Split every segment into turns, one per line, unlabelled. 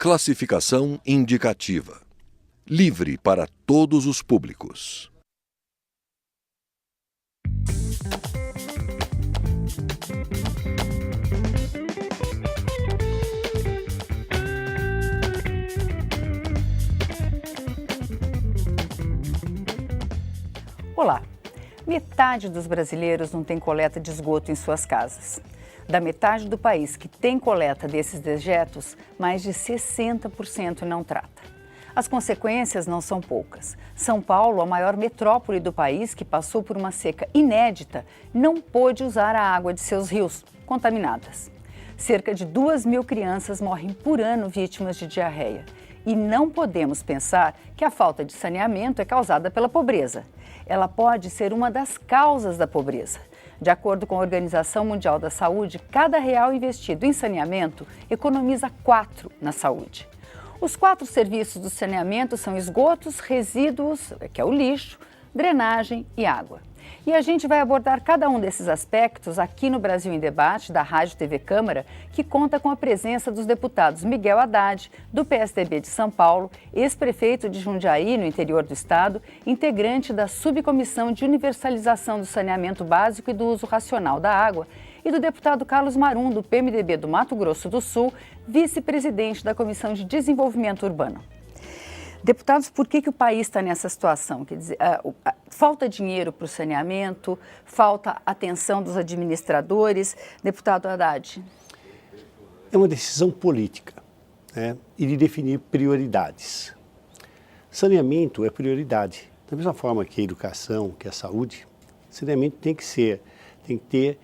Classificação indicativa. Livre para todos os públicos.
Olá! Metade dos brasileiros não tem coleta de esgoto em suas casas. Da metade do país que tem coleta desses dejetos, mais de 60% não trata. As consequências não são poucas. São Paulo, a maior metrópole do país, que passou por uma seca inédita, não pôde usar a água de seus rios, contaminadas. Cerca de 2.000 crianças morrem por ano vítimas de diarreia. E não podemos pensar que a falta de saneamento é causada pela pobreza. Ela pode ser uma das causas da pobreza. De acordo com a Organização Mundial da Saúde, cada real investido em saneamento economiza 4 na saúde. Os 4 serviços do saneamento são esgotos, resíduos, que é o lixo, drenagem e água. E a gente vai abordar cada um desses aspectos aqui no Brasil em Debate, da Rádio TV Câmara, que conta com a presença dos deputados Miguel Haddad, do PSDB de São Paulo, ex-prefeito de Jundiaí, no interior do estado, integrante da Subcomissão de Universalização do Saneamento Básico e do Uso Racional da Água, e do deputado Carlos Marum, do PMDB do Mato Grosso do Sul, vice-presidente da Comissão de Desenvolvimento Urbano. Deputados, por que o país está nessa situação? Quer dizer, falta dinheiro para o saneamento, falta atenção dos administradores. Deputado Haddad.
É uma decisão política, né? E de definir prioridades. Saneamento é prioridade. Da mesma forma que a educação, que a saúde, saneamento tem que ter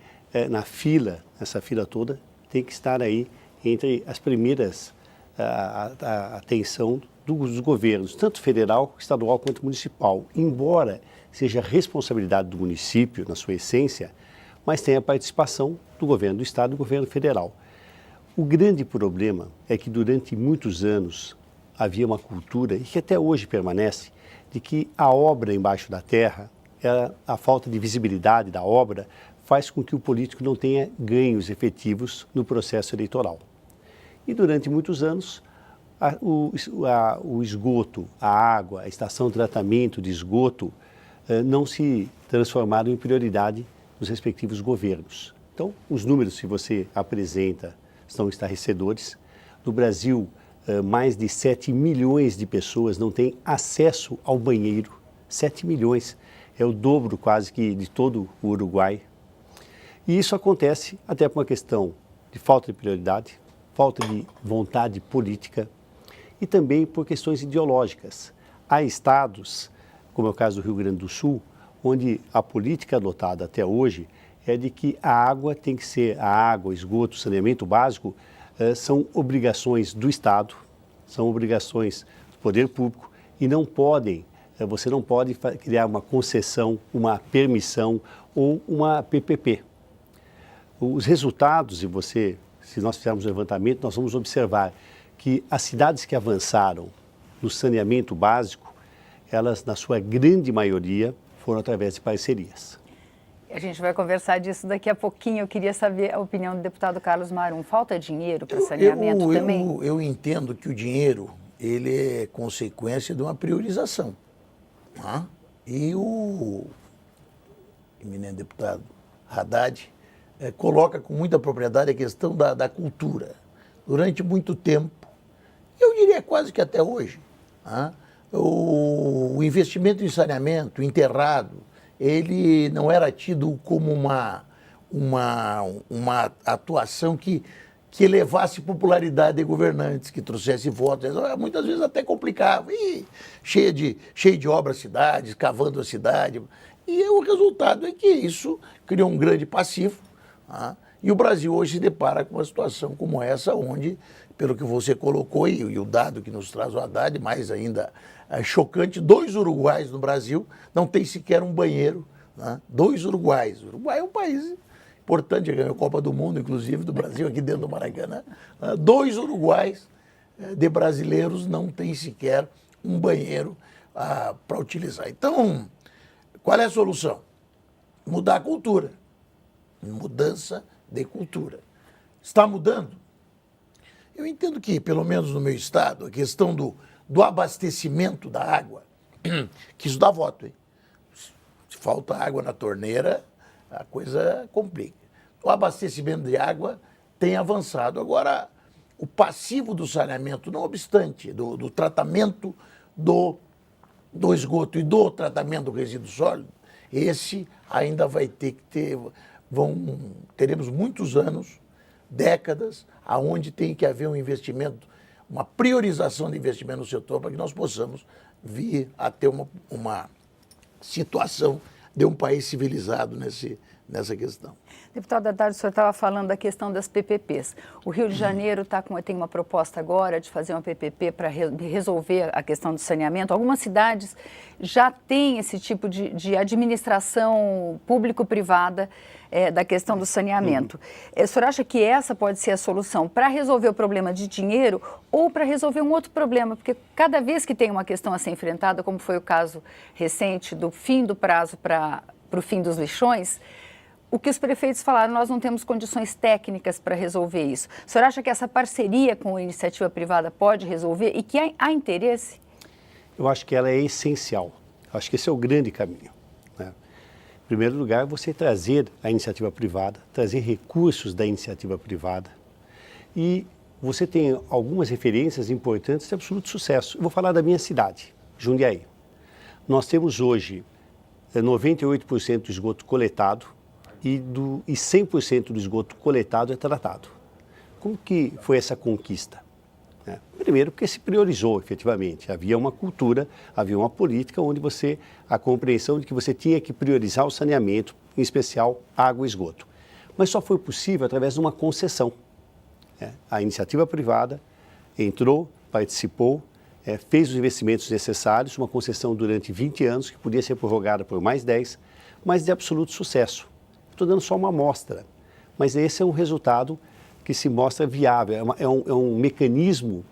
nessa fila toda, tem que estar aí entre as primeiras a atenção dos governos, tanto federal, estadual quanto municipal, embora seja responsabilidade do município, na sua essência, mas tem a participação do governo do estado e do governo federal. O grande problema é que durante muitos anos havia uma cultura, e que até hoje permanece, de que a obra embaixo da terra, a falta de visibilidade da obra, faz com que o político não tenha ganhos efetivos no processo eleitoral. E durante muitos anos, o esgoto, a água, a estação de tratamento de esgoto não se transformaram em prioridade nos respectivos governos. Então, os números que você apresenta são estarrecedores. No Brasil, mais de 7 milhões de pessoas não têm acesso ao banheiro. 7 milhões, é o dobro quase que de todo o Uruguai. E isso acontece até por uma questão de falta de prioridade, falta de vontade política, e também por questões ideológicas. Há estados, como é o caso do Rio Grande do Sul, onde a política adotada até hoje é de que a água tem que ser, a água, esgoto, saneamento básico, são obrigações do Estado, são obrigações do poder público e você não pode criar uma concessão, uma permissão ou uma PPP. Os resultados, se nós fizermos um levantamento, nós vamos observar que as cidades que avançaram no saneamento básico, elas, na sua grande maioria, foram através de parcerias.
A gente vai conversar disso daqui a pouquinho. Eu queria saber a opinião do deputado Carlos Marum. Falta dinheiro para saneamento também?
Eu entendo que o dinheiro ele é consequência de uma priorização. Tá? E o eminente deputado Haddad coloca com muita propriedade a questão da cultura. Durante muito tempo, eu diria quase que até hoje, o investimento em saneamento enterrado, ele não era tido como uma atuação que elevasse popularidade de governantes, que trouxesse votos, muitas vezes até complicava, cheio de obras cidades, cavando a cidade. E o resultado é que isso criou um grande passivo, e o Brasil hoje se depara com uma situação como essa, onde, pelo que você colocou, e o dado que nos traz o Haddad, mais ainda chocante, 2 uruguais no Brasil não tem sequer um banheiro. 2 uruguais. O Uruguai é um país importante, ganhou a Copa do Mundo, inclusive, do Brasil, aqui dentro do Maracanã. 2 uruguais de brasileiros não têm sequer um banheiro para utilizar. Então, qual é a solução? Mudar a cultura. Mudança de cultura. Está mudando? Eu entendo que, pelo menos no meu estado, a questão do abastecimento da água, que isso dá voto, hein? Se falta água na torneira, a coisa complica. O abastecimento de água tem avançado. Agora, o passivo do saneamento, não obstante, do tratamento do esgoto e do tratamento do resíduo sólido, esse ainda vai ter que ter, teremos muitos anos, décadas, aonde tem que haver um investimento, uma priorização de investimento no setor para que nós possamos vir a ter uma situação de um país civilizado nessa questão.
Deputado Haddad, o senhor estava falando da questão das PPPs. O Rio de Janeiro tem uma proposta agora de fazer uma PPP para resolver a questão do saneamento. Algumas cidades já têm esse tipo de administração público-privada da questão do saneamento. O senhor acha que essa pode ser a solução para resolver o problema de dinheiro ou para resolver um outro problema? Porque cada vez que tem uma questão a ser enfrentada, como foi o caso recente do fim do prazo para o fim dos lixões, o que os prefeitos falaram, nós não temos condições técnicas para resolver isso. O senhor acha que essa parceria com a iniciativa privada pode resolver e que há interesse?
Eu acho que ela é essencial. Eu acho que esse é o grande caminho, né? Em primeiro lugar, você trazer a iniciativa privada, trazer recursos da iniciativa privada. E você tem algumas referências importantes de absoluto sucesso. Eu vou falar da minha cidade, Jundiaí. Nós temos hoje 98% do esgoto coletado e 100% do esgoto coletado é tratado. Como que foi essa conquista? Primeiro, porque se priorizou efetivamente. Havia uma cultura, havia uma política onde a compreensão de que você tinha que priorizar o saneamento, em especial água e esgoto. Mas só foi possível através de uma concessão. A iniciativa privada entrou, participou, fez os investimentos necessários, uma concessão durante 20 anos, que podia ser prorrogada por mais 10, mas de absoluto sucesso. Estou dando só uma amostra, mas esse é um resultado que se mostra viável, é um mecanismo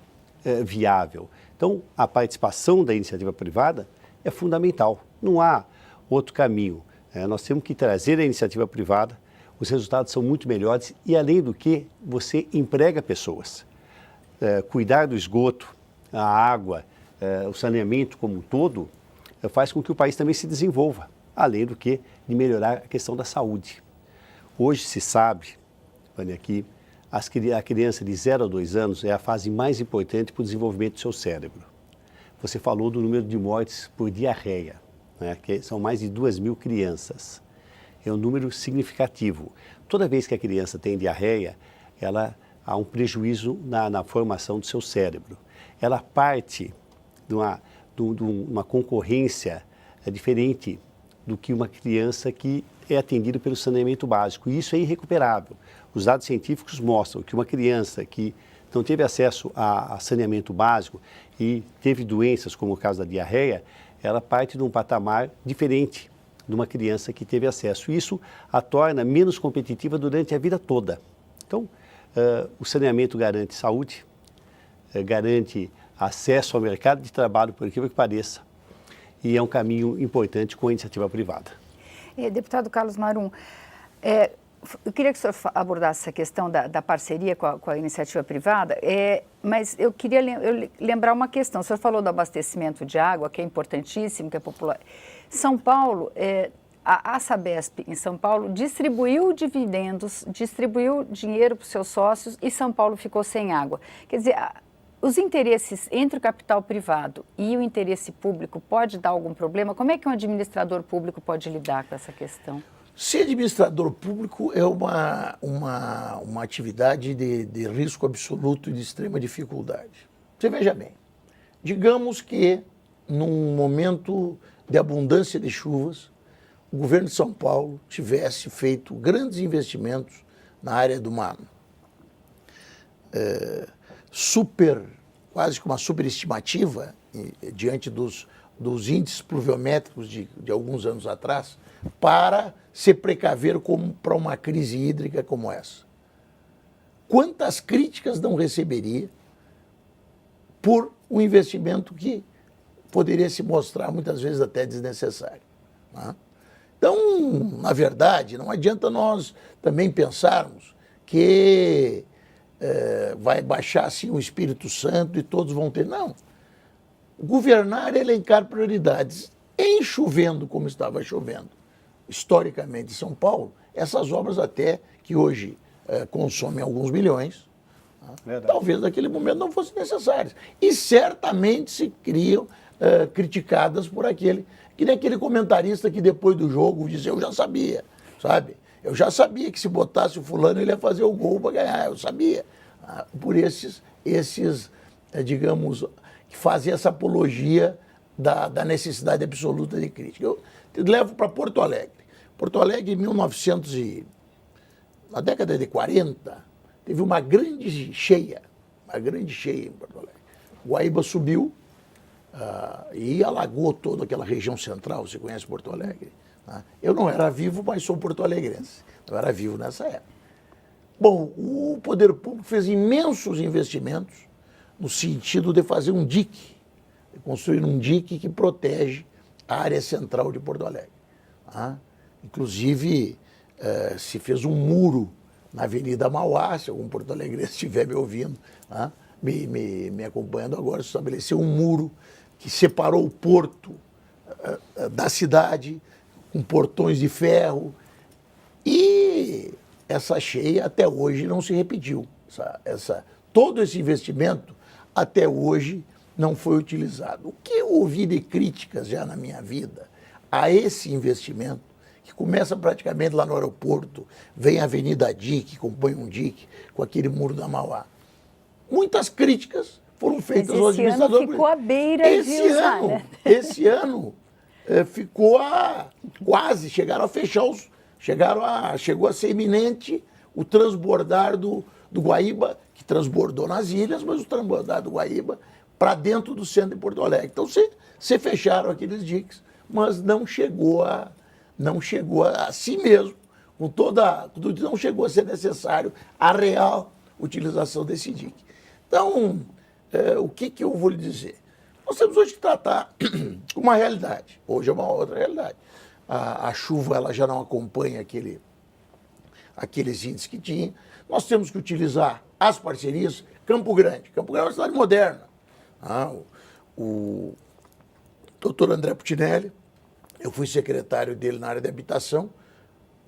viável. Então, a participação da iniciativa privada é fundamental, não há outro caminho. Nós temos que trazer a iniciativa privada, os resultados são muito melhores e, além do que, você emprega pessoas. Cuidar do esgoto, a água, o saneamento como um todo, faz com que o país também se desenvolva, além do que de melhorar a questão da saúde. Hoje se sabe, Vânia, que a criança de 0 a 2 anos é a fase mais importante para o desenvolvimento do seu cérebro. Você falou do número de mortes por diarreia, né, que são mais de 2.000 crianças. É um número significativo. Toda vez que a criança tem diarreia, há um prejuízo na formação do seu cérebro. Ela parte de uma concorrência diferente do que uma criança que é atendida pelo saneamento básico. E isso é irrecuperável. Os dados científicos mostram que uma criança que não teve acesso a saneamento básico e teve doenças, como o caso da diarreia, ela parte de um patamar diferente de uma criança que teve acesso. Isso a torna menos competitiva durante a vida toda. Então, o saneamento garante saúde, garante acesso ao mercado de trabalho, por incrível que pareça, e é um caminho importante com a iniciativa privada.
Deputado Carlos Marum, eu queria que o senhor abordasse essa questão da parceria com a iniciativa privada, mas eu queria lembrar uma questão. O senhor falou do abastecimento de água, que é importantíssimo, que é popular. São Paulo, a Sabesp em São Paulo distribuiu dividendos, distribuiu dinheiro para os seus sócios e São Paulo ficou sem água. Quer dizer, os interesses entre o capital privado e o interesse público pode dar algum problema? Como é que um administrador público pode lidar com essa questão?
Ser administrador público é uma atividade de risco absoluto e de extrema dificuldade. Você veja bem, digamos que num momento de abundância de chuvas, o governo de São Paulo tivesse feito grandes investimentos na área de uma quase que uma superestimativa diante dos índices pluviométricos de alguns anos atrás, para se precaver para uma crise hídrica como essa. Quantas críticas não receberia por um investimento que poderia se mostrar muitas vezes até desnecessário, né? Então, na verdade, não adianta nós também pensarmos que vai baixar assim o Espírito Santo e todos vão ter. Não. Governar é elencar prioridades. Em chovendo, como estava chovendo, historicamente em São Paulo, essas obras até que hoje consomem alguns milhões, talvez naquele momento não fossem necessárias. E certamente se criam criticadas por aquele, que nem aquele comentarista que depois do jogo dizia, eu já sabia, sabe? Eu já sabia que se botasse o fulano ele ia fazer o gol para ganhar, eu sabia. Por esses digamos, que fazem essa apologia da necessidade absoluta de crítica. Eu te levo para Porto Alegre. Porto Alegre, em na década de 40, teve uma grande cheia em Porto Alegre. Guaíba subiu e alagou toda aquela região central, você conhece Porto Alegre. Eu não era vivo, mas sou porto-alegrense. Eu era vivo nessa época. Bom, o poder público fez imensos investimentos no sentido de fazer um dique, de construir um dique que protege a área central de Porto Alegre. Inclusive, se fez um muro na Avenida Mauá, se algum porto-alegrense estiver me ouvindo, me acompanhando agora, se estabeleceu um muro que separou o porto da cidade, com portões de ferro, e essa cheia até hoje não se repetiu. Todo esse investimento até hoje não foi utilizado. O que eu ouvi de críticas já na minha vida a esse investimento, que começa praticamente lá no aeroporto, vem a Avenida Dique, compõe um dique com aquele muro da Mauá. Muitas críticas foram feitas aos administradores.
Esse ano ficou à beira de usar, né?
Esse ano ficou quase, chegou a ser iminente o transbordar do Guaíba, que transbordou nas ilhas, mas o transbordar do Guaíba para dentro do centro de Porto Alegre. Então, se fecharam aqueles diques, mas não chegou a si mesmo, não chegou a ser necessário a real utilização desse dique. Então, o que eu vou lhe dizer? Nós temos hoje que tratar com uma realidade. Hoje é uma outra realidade. A chuva ela já não acompanha aqueles índices que tinha. Nós temos que utilizar as parcerias. Campo Grande é uma cidade moderna. O doutor André Putinelli, eu fui secretário dele na área de habitação,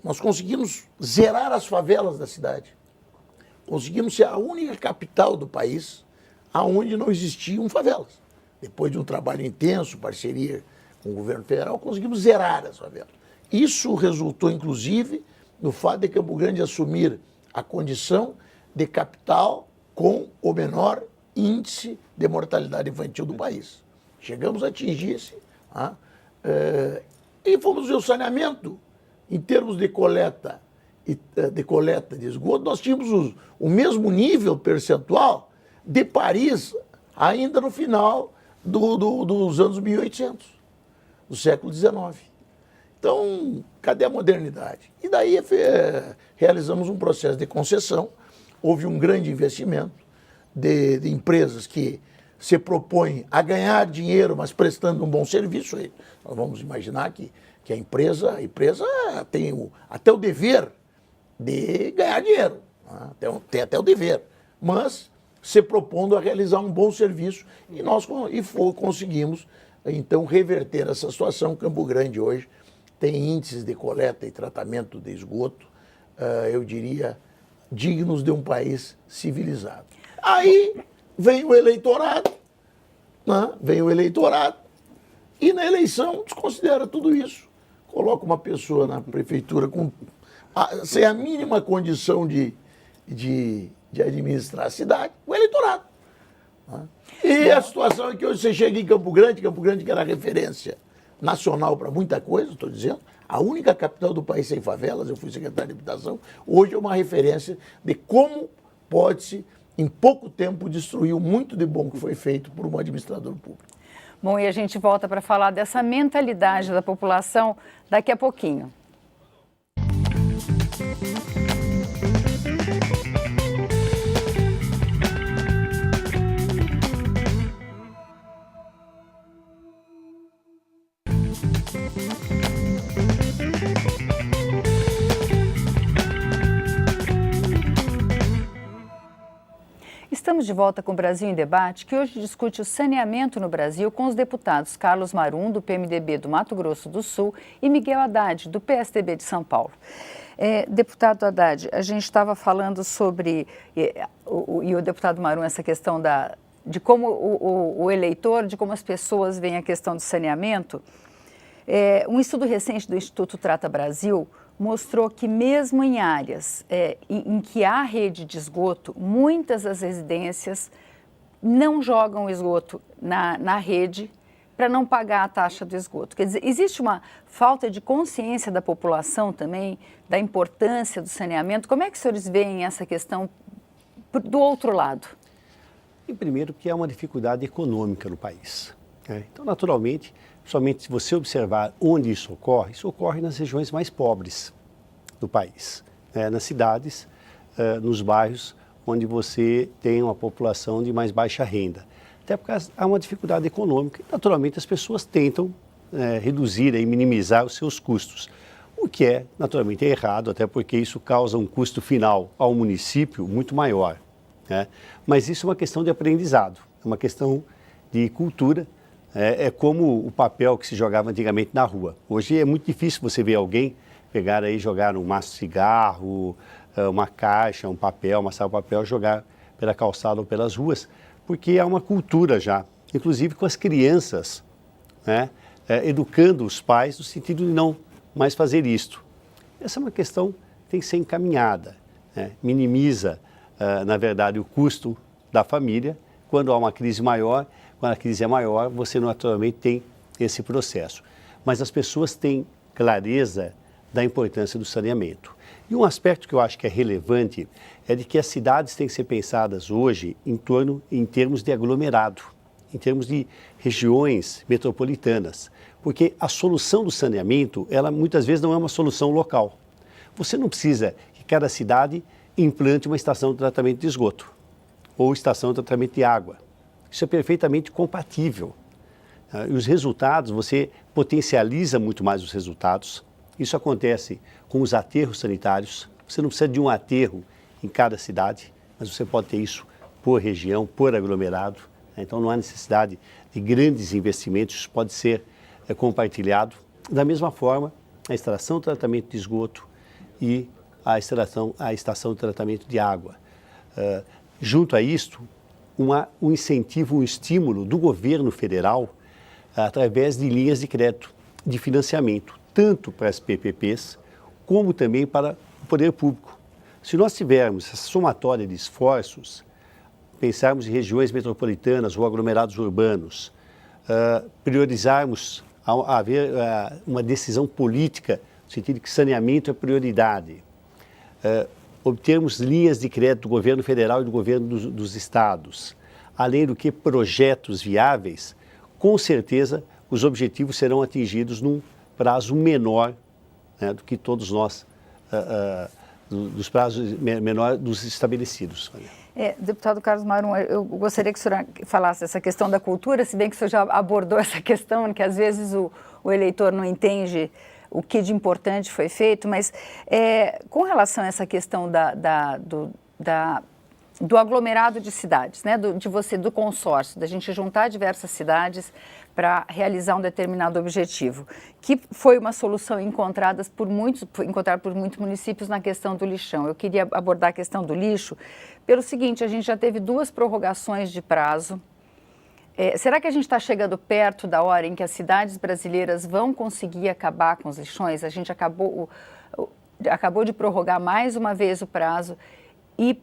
nós conseguimos zerar as favelas da cidade. Conseguimos ser a única capital do país onde não existiam favelas. Depois de um trabalho intenso, parceria com o governo federal, conseguimos zerar as favelas. Isso resultou, inclusive, no fato de Campo Grande assumir a condição de capital com o menor índice de mortalidade infantil do país. Chegamos a atingir esse. E fomos ver o saneamento. Em termos de coleta de esgoto, nós tínhamos o mesmo nível percentual de Paris ainda no final dos anos 1800, do século XIX. Então, cadê a modernidade? E daí realizamos um processo de concessão, houve um grande investimento de empresas que se propõem a ganhar dinheiro, mas prestando um bom serviço. Aí nós vamos imaginar que a empresa tem até o dever de ganhar dinheiro, tem até o dever, mas se propondo a realizar um bom serviço e nós conseguimos, então, reverter essa situação. Campo Grande hoje tem índices de coleta e tratamento de esgoto, eu diria, dignos de um país civilizado. Aí vem o eleitorado, e na eleição desconsidera tudo isso. Coloca uma pessoa na prefeitura sem a mínima condição de administrar a cidade, o eleitorado. E a situação é que hoje você chega em Campo Grande que era referência nacional para muita coisa, estou dizendo, a única capital do país sem favelas, eu fui secretário de habitação, hoje é uma referência de como pode-se, em pouco tempo, destruir o muito de bom que foi feito por um administrador público.
Bom, e a gente volta para falar dessa mentalidade da população daqui a pouquinho. Estamos de volta com o Brasil em Debate, que hoje discute o saneamento no Brasil com os deputados Carlos Marum, do PMDB do Mato Grosso do Sul, e Miguel Haddad, do PSDB de São Paulo. Deputado Haddad, a gente estava falando sobre, e o deputado Marum, essa questão de como o eleitor, de como as pessoas veem a questão do saneamento. Um estudo recente do Instituto Trata Brasil mostrou que mesmo em áreas em que há rede de esgoto, muitas das residências não jogam o esgoto na rede para não pagar a taxa do esgoto. Quer dizer, existe uma falta de consciência da população também, da importância do saneamento. Como é que os senhores veem essa questão do outro lado?
E primeiro que há uma dificuldade econômica no país. Então, naturalmente, somente se você observar onde isso ocorre nas regiões mais pobres do país, nas cidades, nos bairros onde você tem uma população de mais baixa renda. Até porque há uma dificuldade econômica e, naturalmente, as pessoas tentam reduzir e minimizar os seus custos, o que é, naturalmente, errado, até porque isso causa um custo final ao município muito maior. Mas isso é uma questão de aprendizado, é uma questão de cultura. É como o papel que se jogava antigamente na rua. Hoje é muito difícil você ver alguém pegar aí, jogar um maço de cigarro, uma caixa, um papel, amassar o papel, jogar pela calçada ou pelas ruas, porque há uma cultura já, inclusive com as crianças, educando os pais no sentido de não mais fazer isto. Essa é uma questão que tem que ser encaminhada, minimiza, na verdade, o custo da família. Quando há uma crise maior, quando a crise é maior, você naturalmente tem esse processo. Mas as pessoas têm clareza da importância do saneamento. E um aspecto que eu acho que é relevante é de que as cidades têm que ser pensadas hoje em termos de aglomerado, em termos de regiões metropolitanas, porque a solução do saneamento, ela muitas vezes não é uma solução local. Você não precisa que cada cidade implante uma estação de tratamento de esgoto ou estação de tratamento de água. Isso é perfeitamente compatível. E os resultados, você potencializa muito mais os resultados. Isso acontece com os aterros sanitários. Você não precisa de um aterro em cada cidade, mas você pode ter isso por região, por aglomerado. Então não há necessidade de grandes investimentos, isso pode ser compartilhado. Da mesma forma, a extração de tratamento de esgoto e a estação de tratamento de água. Junto a isto, um incentivo, um estímulo do governo federal através de linhas de crédito, de financiamento, tanto para as PPPs, como também para o poder público. Se nós tivermos essa somatória de esforços, pensarmos em regiões metropolitanas ou aglomerados urbanos, priorizarmos, haver uma decisão política, no sentido que saneamento é prioridade, obtermos linhas de crédito do governo federal e do governo dos estados, além do que projetos viáveis, com certeza os objetivos serão atingidos num prazo menor do que todos nós, dos prazos menores dos estabelecidos.
Deputado Carlos Marum, eu gostaria que o senhor falasse essa questão da cultura, se bem que o senhor já abordou essa questão, que às vezes o eleitor não entende o que de importante foi feito, mas com relação a essa questão do aglomerado de cidades, do consórcio, da gente juntar diversas cidades para realizar um determinado objetivo, que foi uma solução encontrada por muitos municípios na questão do lixão. Eu queria abordar a questão do lixo pelo seguinte: a gente já teve 2 prorrogações de prazo. Será que a gente está chegando perto da hora em que as cidades brasileiras vão conseguir acabar com os lixões? A gente acabou de prorrogar mais uma vez o prazo e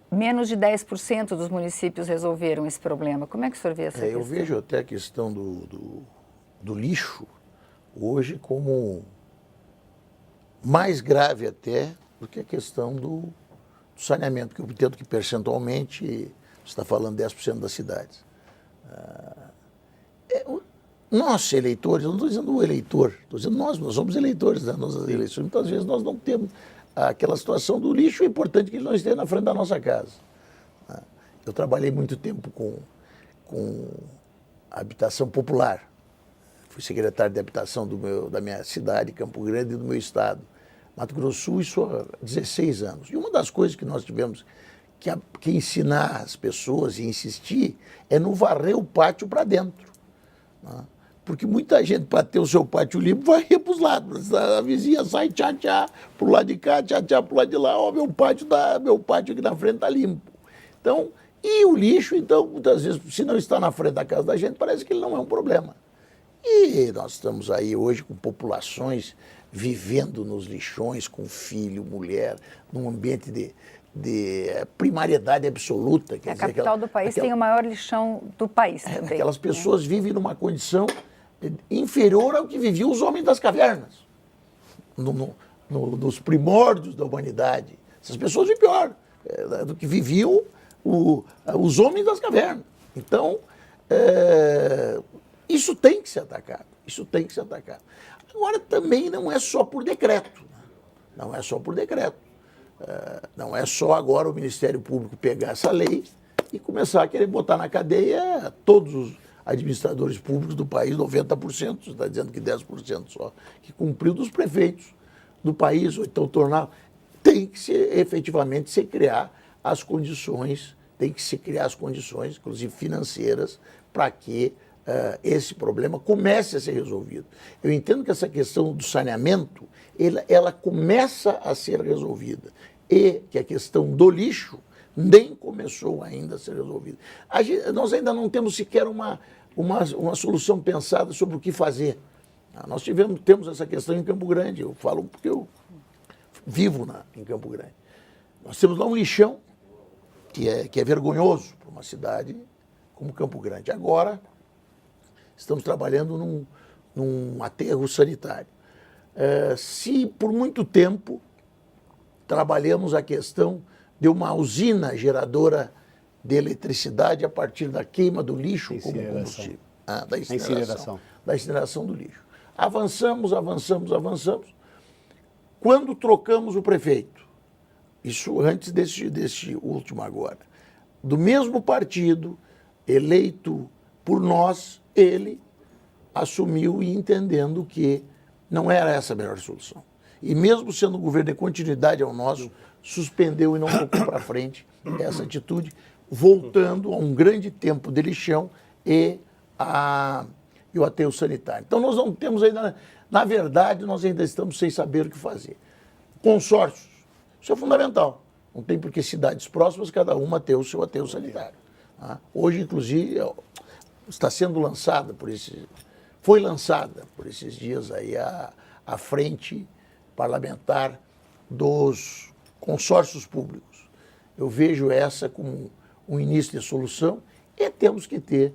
menos de 10% dos municípios resolveram esse problema. Como é que o senhor vê essa questão?
Eu vejo até a questão do lixo hoje como mais grave até do que a questão do saneamento, que eu entendo que percentualmente você está falando 10% das cidades. Nós, eleitores, eu não estou dizendo o eleitor, estou dizendo nós somos eleitores das nossas eleições. Muitas vezes nós não temos aquela situação do lixo, é importante que nós tenhamos na frente da nossa casa. Eu trabalhei muito tempo com habitação popular. Fui secretário de habitação da minha cidade, Campo Grande, e do meu estado, Mato Grosso do Sul, isso há 16 anos. E uma das coisas que nós tivemos que ensinar as pessoas e insistir é no varrer o pátio para dentro. Né? Porque muita gente, para ter o seu pátio limpo, vai para os lados. A vizinha sai tchá-tchá para o lado de cá, tchá-tchá para o lado de lá. Ó, meu pátio aqui na frente está limpo. Então, e o lixo, então, muitas vezes, se não está na frente da casa da gente, parece que ele não é um problema. E nós estamos aí hoje com populações vivendo nos lixões, com filho, mulher, num ambiente de primariedade absoluta.
A capital do país tem o maior lixão do país também.
Aquelas pessoas vivem numa condição inferior ao que viviam os homens das cavernas, nos primórdios da humanidade. Essas pessoas vivem pior do que viviam os homens das cavernas. Então, isso tem que ser atacado. Isso tem que ser atacado. Agora, também não é só por decreto. Não é só por decreto. Não é só agora o Ministério Público pegar essa lei e começar a querer botar na cadeia todos os administradores públicos do país, 90%, você está dizendo que 10% só, que cumpriu dos prefeitos do país, ou então tornar. Tem que ser, efetivamente, se criar as condições, inclusive financeiras, para que esse problema comece a ser resolvido. Eu entendo que essa questão do saneamento, ela começa a ser resolvida, e que a questão do lixo nem começou ainda a ser resolvida. Nós ainda não temos sequer uma solução pensada sobre o que fazer. Nós temos essa questão em Campo Grande, eu falo porque eu vivo em Campo Grande. Nós temos lá um lixão que é vergonhoso para uma cidade como Campo Grande. Agora, estamos trabalhando num aterro sanitário. Se por muito tempo trabalhamos a questão de uma usina geradora de eletricidade a partir da queima do lixo como combustível. Da incineração do lixo. Avançamos. Quando trocamos o prefeito, isso antes deste último agora, do mesmo partido, eleito por nós, ele assumiu e entendendo que não era essa a melhor solução. E mesmo sendo um governo de continuidade ao nosso, suspendeu e não tocou para frente essa atitude, voltando a um grande tempo de lixão e o aterro sanitário. Então nós não temos ainda, na verdade, nós ainda estamos sem saber o que fazer. Consórcios, isso é fundamental. Não tem por que cidades próximas, cada uma ter o seu aterro sanitário. Hoje, inclusive, está sendo lançada foi lançada por esses dias aí a frente parlamentar dos consórcios públicos. Eu vejo essa como um início de solução e temos que ter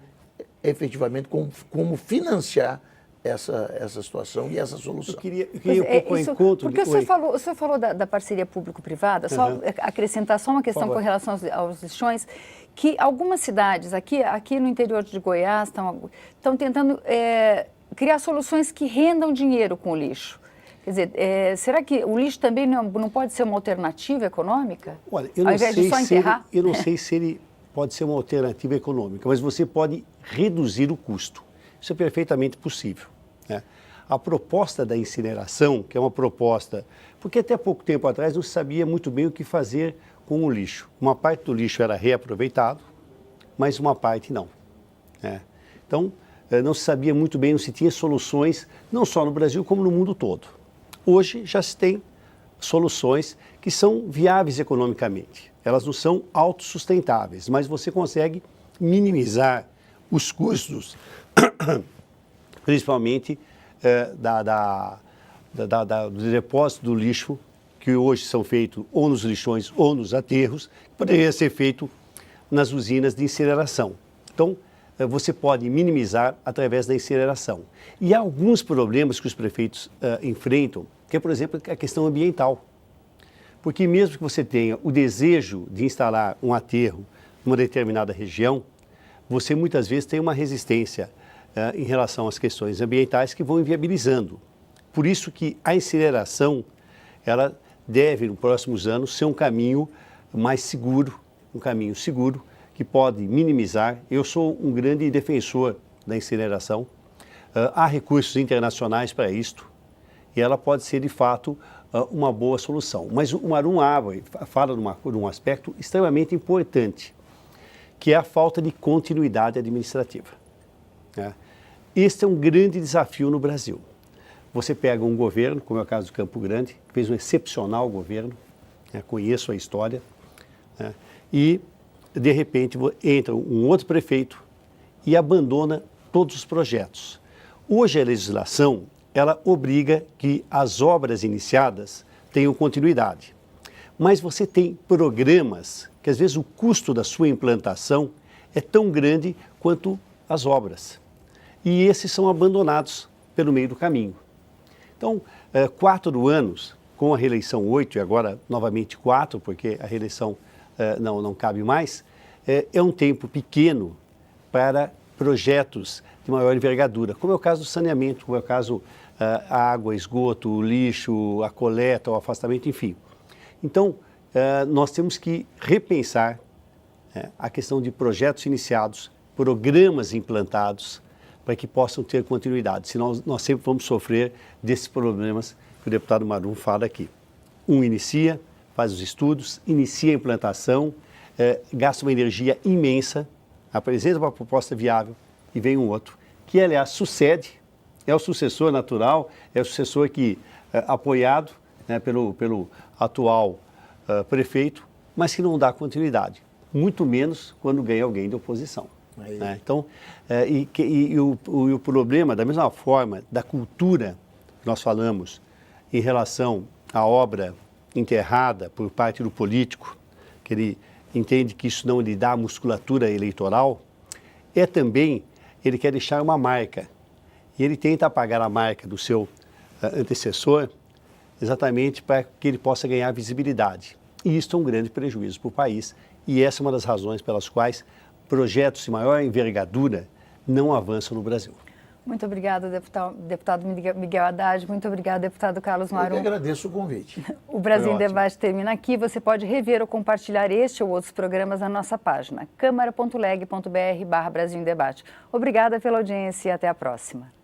efetivamente como financiar essa situação e essa solução.
Eu queria um pouco ao encontro...
Porque o senhor falou da parceria público-privada, só acrescentar só uma questão com relação aos lixões, que algumas cidades aqui no interior de Goiás estão tentando criar soluções que rendam dinheiro com o lixo. Quer dizer, será que o lixo também não pode ser uma alternativa econômica?
Olha, eu não sei se ele pode ser uma alternativa econômica, mas você pode reduzir o custo. Isso é perfeitamente possível. Né? A proposta da incineração, que é uma proposta... Porque até pouco tempo atrás não se sabia muito bem o que fazer com o lixo. Uma parte do lixo era reaproveitado, mas uma parte não. Né? Então, não se sabia muito bem, não se tinha soluções, não só no Brasil, como no mundo todo. Hoje já se tem soluções que são viáveis economicamente. Elas não são autossustentáveis, mas você consegue minimizar os custos, principalmente do depósito do lixo, que hoje são feitos ou nos lixões ou nos aterros, que poderia ser feito nas usinas de incineração. Então, você pode minimizar através da incineração. E há alguns problemas que os prefeitos enfrentam, que é, por exemplo, a questão ambiental. Porque mesmo que você tenha o desejo de instalar um aterro numa determinada região, você muitas vezes tem uma resistência em relação às questões ambientais que vão inviabilizando. Por isso que a incineração, ela deve, nos próximos anos, ser um caminho mais seguro, que pode minimizar. Eu sou um grande defensor da incineração. Há recursos internacionais para isto e ela pode ser, de fato, uma boa solução. Mas o Marum fala de um aspecto extremamente importante, que é a falta de continuidade administrativa. Né? Este é um grande desafio no Brasil. Você pega um governo, como é o caso do Campo Grande, que fez um excepcional governo, né? Conheço a história, né? E, de repente, entra um outro prefeito e abandona todos os projetos. Hoje a legislação, ela obriga que as obras iniciadas tenham continuidade. Mas você tem programas que, às vezes, o custo da sua implantação é tão grande quanto as obras. E esses são abandonados pelo meio do caminho. Então, 4 anos, com a reeleição 8 e agora novamente 4, porque a reeleição não cabe mais, é um tempo pequeno para projetos de maior envergadura, como é o caso do saneamento, como é o caso a água, esgoto, o lixo, a coleta, o afastamento, enfim. Então, nós temos que repensar a questão de projetos iniciados, programas implantados, para que possam ter continuidade, senão nós sempre vamos sofrer desses problemas que o deputado Marum fala aqui. Um inicia, faz os estudos, inicia a implantação, gasta uma energia imensa, apresenta uma proposta viável e vem um outro, que aliás sucede, é o sucessor natural, é o sucessor que apoiado, né, pelo atual prefeito, mas que não dá continuidade, muito menos quando ganha alguém de oposição. Né? Então, o problema, da mesma forma, da cultura que nós falamos em relação à obra enterrada por parte do político, que ele entende que isso não lhe dá musculatura eleitoral, é também, ele quer deixar uma marca. E ele tenta apagar a marca do seu antecessor exatamente para que ele possa ganhar visibilidade. E isso é um grande prejuízo para o país. E essa é uma das razões pelas quais projetos de maior envergadura não avançam no Brasil.
Muito obrigada, deputado Miguel Haddad. Muito obrigada, deputado Carlos Marum.
Eu que agradeço o convite.
O Brasil em Debate termina aqui. Você pode rever ou compartilhar este ou outros programas na nossa página, câmara.leg.br/Brasil em Debate. Obrigada pela audiência e até a próxima.